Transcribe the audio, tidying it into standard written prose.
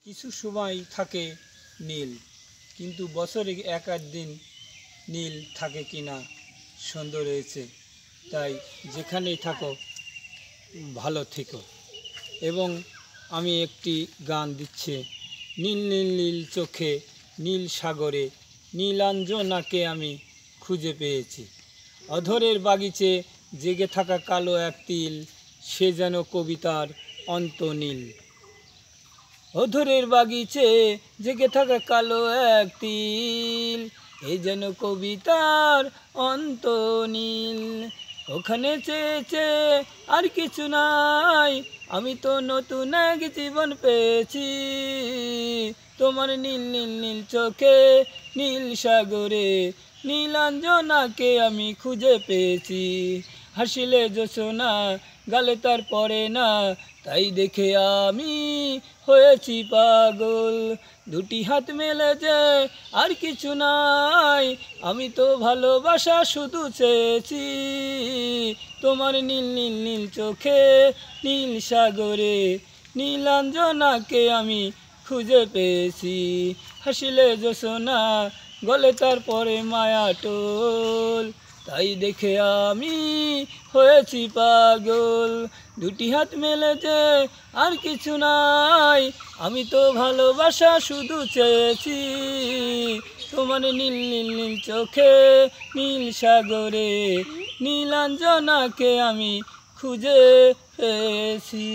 কিছু সময় থাকে নীল, কিন্তু বছরে এক আধ দিন নীল থাকে কিনা সন্দেহ রয়েছে। তাই যেখানেই থাকো ভালো থেকো। এবং আমি একটি গান দিচ্ছি। নীল নীল নীল চোখে নীল সাগরে নীলাঞ্জনাকে আমি খুঁজে পেয়েছি। অধরের বাগিচে জেগে থাকা কালো এক তিল, সে যেন কবিতার অন্তনীল। অধরের বাগিচে জেগে থাকা কালো এক তিল, এ যেন কবিতার অন্তনীল। ওখানে চেয়েছে আর কিছু নাই, আমি তো নতুন এক জীবন পেয়েছি। তোমার নীল নীল নীল চোখে নীল সাগরে নীলাঞ্জনাকে আমি খুঁজে পেয়েছি। হাসিলে জোছনা গালে তার পড়ে না, তাই দেখে আমি হয়েছি পাগল। দুটি হাত মেলে যে আর কিছু নাই, আমি তো ভালোবাসা শুধু চেয়েছি। তোমার নীল নীল নীল চোখে নীল সাগরে নীলাঞ্জনাকে আমি খুঁজে পেয়েছি। হাসিলে জোছনা গলে তারপরে মায়া টোল, তাই দেখে আমি হয়েছি পাগল। দুটি হাত মেলেছে আর কিছু নাই, আমি তো ভালোবাসা শুধু চেয়েছি। তোমার নীল নীল নীল চোখে নীল সাগরে নীলাঞ্জনাকে আমি খুঁজে পেয়েছি।